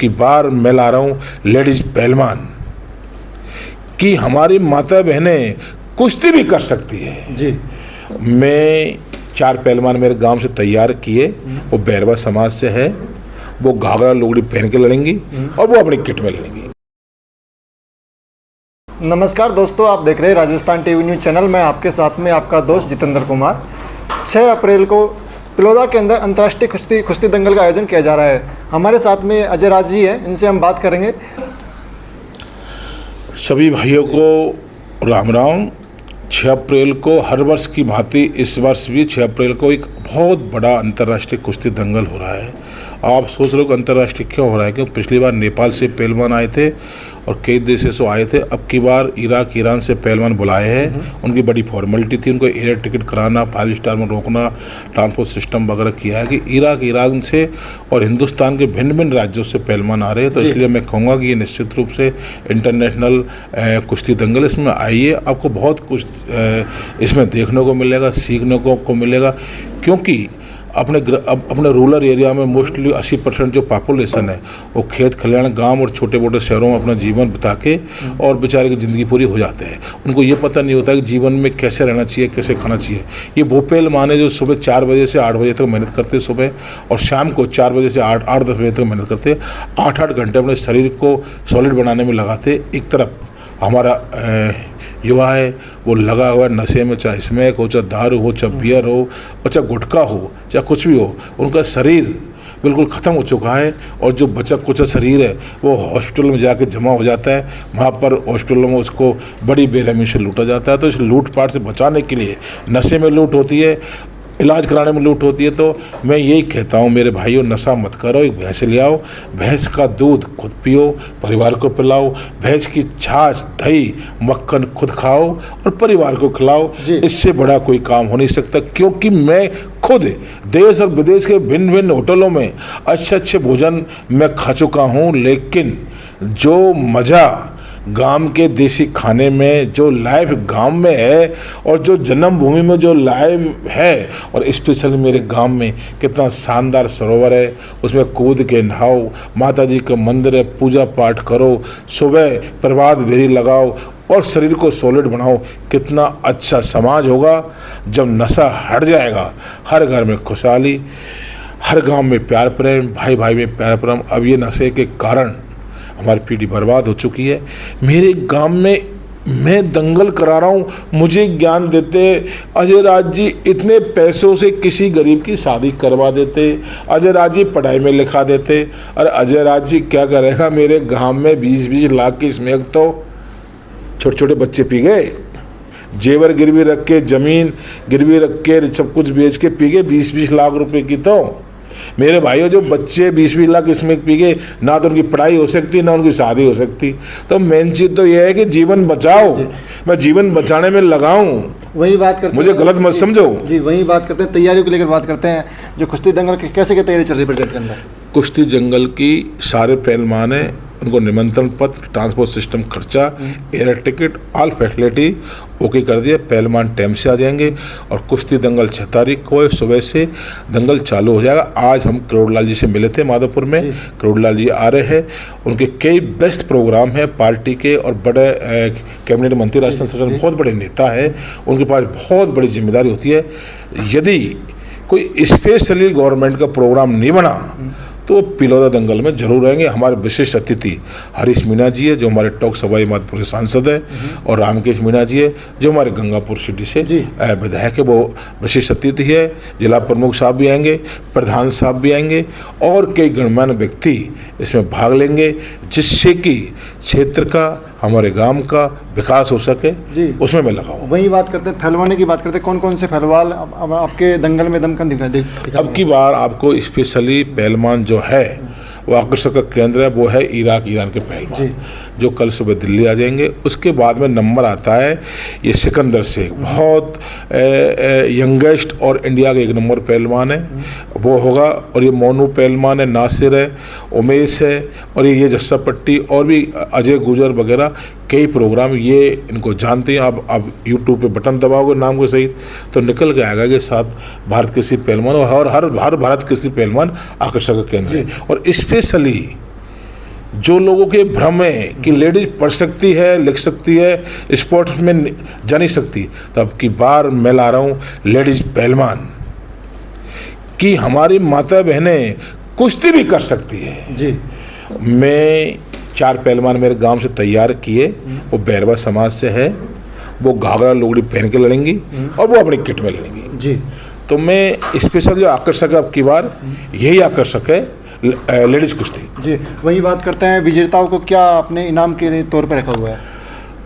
की बार मैं ला रहा हूँ लेडीज पहलवान कि हमारी माता बहनें कुश्ती भी कर सकती है जी। मैं 4 पहलवान मेरे गांव से तैयार किए, वो बैरवा समाज से है, वो घाघरा लुगड़ी पहन के लड़ेंगी और वो अपनी किट में लड़ेंगी। नमस्कार दोस्तों, आप देख रहे हैं राजस्थान टीवी न्यूज़ चैनल। मैं आपके साथ में आपका दोस्त जितेंद्र कुमार। 6 अप्रैल को पिलोदा के अंदर अंतर्राष्ट्रीय कुश्ती दंगल का आयोजन किया जा रहा है। हमारे साथ में अजय राज जी हैं, इनसे हम बात करेंगे। सभी भाइयों को राम राम। 6 अप्रैल को हर वर्ष की भांति इस वर्ष भी 6 अप्रैल को एक बहुत बड़ा अंतर्राष्ट्रीय कुश्ती दंगल हो रहा है। आप सोच रहे हो कि अंतर्राष्ट्रीय क्यों हो रहा है? क्योंकि पिछली बार नेपाल से पहलवान आए थे और कई देशों से आए थे। अब की बार इराक ईरान से पहलवान बुलाए हैं। उनकी बड़ी फॉर्मेलिटी थी, उनको एयर टिकट कराना, 5 स्टार में रोकना, ट्रांसपोर्ट सिस्टम वगैरह किया है कि इराक ईरान से और हिंदुस्तान के भिन्न भिन्न राज्यों से पहलवान आ रहे हैं। तो इसलिए मैं कहूँगा कि ये निश्चित रूप से इंटरनेशनल कुश्ती दंगल, इसमें आइए, आपको बहुत कुछ इसमें देखने को मिलेगा, सीखने को मिलेगा। क्योंकि अपने रूरल एरिया में मोस्टली 80% जो पॉपुलेशन है वो खेत खलिहान गांव और छोटे मोटे शहरों में अपना जीवन बिता के और बेचारे की ज़िंदगी पूरी हो जाते हैं। उनको ये पता नहीं होता कि जीवन में कैसे रहना चाहिए, कैसे खाना चाहिए। ये वो पहलवान है जो सुबह 4 बजे से 8 बजे तक मेहनत करते हैं सुबह, और शाम को 4 बजे से 8-10 बजे तक मेहनत करते, 8-8 घंटे अपने शरीर को सॉलिड बनाने में लगाते। एक तरफ हमारा युवा है वो लगा हुआ है नशे में, चाहे स्मैक हो, चाहे दारू हो, चाहे बियर हो, और चाहे गुटखा हो, चाहे कुछ भी हो, उनका शरीर बिल्कुल ख़त्म हो चुका है। और जो बचा कुचा शरीर है वो हॉस्पिटल में जाके जमा हो जाता है। वहाँ पर हॉस्पिटल में उसको बड़ी बेरहमी से लूटा जाता है। तो इस लूटपाट से बचाने के लिए नशे में लूट होती है, इलाज कराने में लूट होती है। तो मैं यही कहता हूँ मेरे भाइयों, नशा मत करो, एक भैंस ले आओ, भैंस का दूध खुद पियो, परिवार को पिलाओ, भैंस की छाछ, दही, मक्खन खुद खाओ और परिवार को खिलाओ। इससे बड़ा कोई काम हो नहीं सकता। क्योंकि मैं खुद देश और विदेश के भिन्न भिन्न होटलों में अच्छे भोजन मैं खा चुका हूँ, लेकिन जो मज़ा गांव के देसी खाने में, जो लाइफ गांव में है और जो जन्मभूमि में जो लाइफ है, और स्पेशली मेरे गांव में कितना शानदार सरोवर है, उसमें कूद के नहाओ, माता जी का मंदिर है, पूजा पाठ करो, सुबह प्रभात फेरी लगाओ और शरीर को सॉलिड बनाओ। कितना अच्छा समाज होगा जब नशा हट जाएगा। हर घर में खुशहाली, हर गाँव में प्यार प्रेम, भाई भाई में प्यार प्रेम। अब ये नशे के कारण हमारी पीढ़ी बर्बाद हो चुकी है। मेरे गांव में मैं दंगल करा रहा हूँ, मुझे ज्ञान देते अजय राज जी, इतने पैसों से किसी गरीब की शादी करवा देते, अजय राज जी पढ़ाई में लिखा देते। अरे अजय राज जी क्या करेगा? मेरे गांव में 20-20 लाख की स्मैक तो छोटे छोटे बच्चे पी गए। जेवर गिरवी रख के, ज़मीन गिरवी रख के, सब कुछ बेच के पी गए 20-20 लाख रुपए की। तो मेरे भाइयों, जो बच्चे 20-20 लाख इसमें पी गए, ना तो उनकी पढ़ाई हो सकती, ना उनकी शादी हो सकती। तो मेन चीज़ तो यह है कि जीवन बचाओ। मैं जीवन बचाने में लगाऊं, वही बात करते मुझे गलत मत समझो जी। वही बात करते हैं, तैयारियों को लेकर बात करते हैं। जो कुश्ती दंगल कैसे क्या तैयारी चल रही है प्रेजेंट के अंदर? कुश्ती जंगल की सारे पहलवान हैं, उनको निमंत्रण पत्र, ट्रांसपोर्ट सिस्टम खर्चा, air ticket, all facility okay कर दिया। पहलवान टाइम से आ जाएंगे और कुश्ती दंगल 6 तारीख को सुबह से दंगल चालू हो जाएगा। आज हम करोड़लाल जी से मिले थे माधोपुर में, करोड़लाल जी आ रहे हैं। उनके कई बेस्ट प्रोग्राम हैं पार्टी के, और बड़े कैबिनेट मंत्री, राजस्थान सरकार में बहुत बड़े नेता है, उनके पास बहुत बड़ी जिम्मेदारी होती है। यदि कोई स्पेशली गवर्नमेंट का प्रोग्राम नहीं बना तो पिलोदा दंगल में जरूर रहेंगे। हमारे विशिष्ट अतिथि हरीश मीणा जी है, जो हमारे टॉक सवाई माधोपुर के सांसद है, और रामकेश मीणा जी है, जो हमारे गंगापुर सिटी से विधायक है, वो विशिष्ट अतिथि है। जिला प्रमुख साहब भी आएंगे, प्रधान साहब भी आएंगे, और कई गणमान्य व्यक्ति इसमें भाग लेंगे, जिससे कि क्षेत्र का, हमारे गांव का विकास हो सके। उसमें मैं लगाऊँ। वही बात करते हैं, पहलवानी की बात करते हैं। कौन कौन से पहलवान आपके दंगल में दमकन दिखा? अब की बार आपको स्पेशली पहलवान जो है वो आकर्षक का केंद्र है, वो है इराक ईरान के पहलवान, जो कल सुबह दिल्ली आ जाएंगे। उसके बाद में नंबर आता है ये सिकंदर से, बहुत यंगेस्ट और इंडिया का 1 नंबर पहलवान है, वो होगा। और ये मोनू पहलवान है, नासिर है, उमेश है, और ये जस्सा पट्टी, और भी अजय गुजर वगैरह कई प्रोग्राम, ये इनको जानते हैं। आप यूट्यूब पे बटन दबाओगे नाम के सहित तो निकल के आएगा कि साथ भारत कृषि पहलवान, और हर भारत कृषि पहलवान आकर्षक का केंद्र है। और स्पेशली जो लोगों के भ्रम है कि लेडीज पढ़ सकती है, लिख सकती है, स्पोर्ट्स में जा नहीं सकती, तो अब की बार मैं ला रहा हूँ लेडीज पहलवान कि हमारी माता बहनें कुश्ती भी कर सकती है जी। मैं 4 पहलवान मेरे गांव से तैयार किए, वो बैरवा समाज से है, वो घाघरा लुगड़ी पहन के लड़ेंगी और वो अपनी किट में लड़ेंगी जी। तो मैं स्पेशल जो आकर्षक है अब की बार यही आकर्षक है, लेडीज कुश्ती। जी, वही बात करते हैं, विजेताओं को क्या अपने इनाम के तौर पर रखा हुआ है?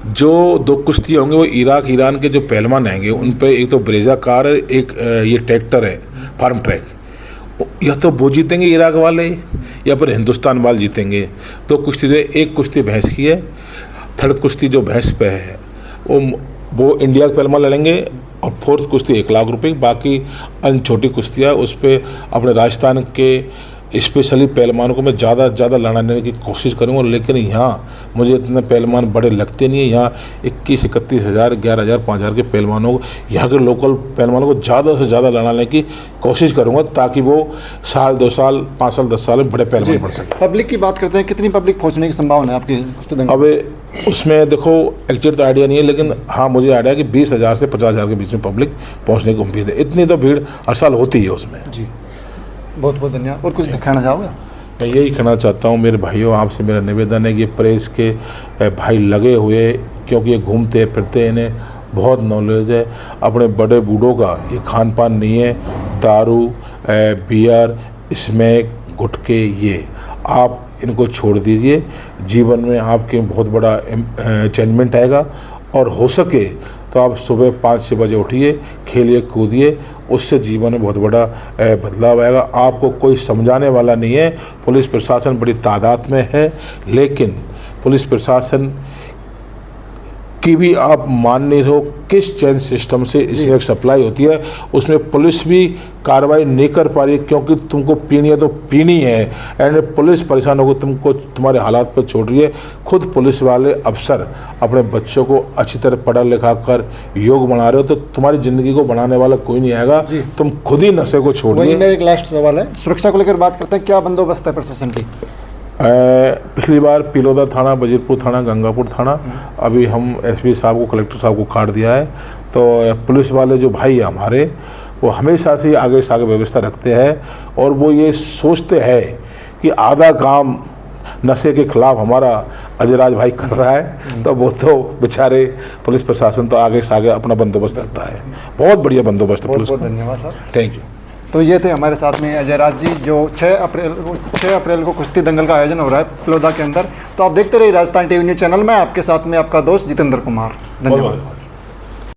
जो 2 कुश्ती होंगे वो इराक ईरान के जो पहलवान आएंगे उन पे एक तो ब्रेजा कार है, एक ये ट्रैक्टर है फार्म ट्रैक, या तो वो जीतेंगे इराक वाले या फिर हिंदुस्तान वाले जीतेंगे। 2 कुश्ती दे, एक कुश्ती भैंस की है, 3rd कुश्ती जो भैंस पे है वो इंडिया के पहलवान लड़ेंगे और 4th कुश्ती 1 लाख रुपए। बाकी अन्य छोटी कुश्तियाँ उस पर अपने राजस्थान के स्पेशली पहलवानों को मैं ज़्यादा से ज़्यादा लड़ाने की कोशिश करूँगा, लेकिन यहाँ मुझे इतने पहलवान बड़े लगते नहीं है। यहाँ 21-31 हज़ार 11,000 5,000 के पहलवानों को, यहाँ के लोकल पहलवानों को ज़्यादा से ज़्यादा लड़ाने की कोशिश करूँगा ताकि वो साल 2 साल 5 साल 10 साल में बड़े पहलवान बन सके। पब्लिक की बात करते हैं, कितनी पब्लिक पहुँचने की संभावना है आपकी कुश्ती दंगल? अब उसमें देखो एक्चुअली तो आइडिया नहीं है, लेकिन हाँ मुझे आइडिया है कि 20,000 से 50,000 के बीच में पब्लिक पहुँचने की उम्मीद है। इतनी तो भीड़ हर साल होती है उसमें। जी, बहुत बहुत धन्यवाद। और कुछ दिखाना चाहोगे? मैं यही कहना चाहता हूँ मेरे भाइयों, आपसे मेरा निवेदन है कि प्रेस के भाई लगे हुए, क्योंकि ये घूमते फिरते, इन्हें बहुत नॉलेज है। अपने बड़े बूढ़ों का ये खान पान नहीं है, दारू बियर स्मैक गुटखे, ये आप इनको छोड़ दीजिए। जीवन में आपके बहुत बड़ा चेंजमेंट आएगा और हो सके तो आप सुबह 5-6 बजे उठिए, खेलिए कूदिए, उससे जीवन में बहुत बड़ा बदलाव आएगा। आपको कोई समझाने वाला नहीं है। पुलिस प्रशासन बड़ी तादाद में है, लेकिन पुलिस प्रशासन की भी आप मान नहीं रहो किस चैन सिस्टम से इसमें एक सप्लाई होती है, उसमें पुलिस भी कार्रवाई नहीं कर पा रही है, क्योंकि तुमको पीनी है तो पीनी है, एंड पुलिस परेशान होकर तुमको तुम्हारे हालात पर छोड़ रही है। खुद पुलिस वाले अफसर अपने बच्चों को अच्छी तरह पढ़ा लिखा कर योग बना रहे हो, तो तुम्हारी ज़िंदगी को बनाने वाला कोई नहीं आएगा, तुम खुद ही नशे को छोड़िए। वही मेरा एक लास्ट सवाल है, सुरक्षा को लेकर बात करते हैं, क्या बंदोबस्त है प्रशासन की? पिछली बार पिलोदा थाना, वजीरपुर थाना, गंगापुर थाना, अभी हम एसपी साहब को, कलेक्टर साहब को काट दिया है। तो पुलिस वाले जो भाई हैं हमारे, वो हमेशा से आगे व्यवस्था रखते हैं और वो ये सोचते हैं कि आधा काम नशे के खिलाफ हमारा अजयराज भाई कर रहा है, तो वो तो बेचारे पुलिस प्रशासन तो आगे से आगे अपना बंदोबस्त रखता है। बहुत बढ़िया बंदोबस्त है पुलिस। बहुत धन्यवाद सर, थैंक यू। तो ये थे हमारे साथ में अजयराज जी, जो 6 अप्रैल को कुश्ती दंगल का आयोजन हो रहा है पिलोदा के अंदर। तो आप देखते रहिए राजस्थान टीवी न्यूज़ चैनल में, आपके साथ में आपका दोस्त जितेंद्र कुमार। धन्यवाद।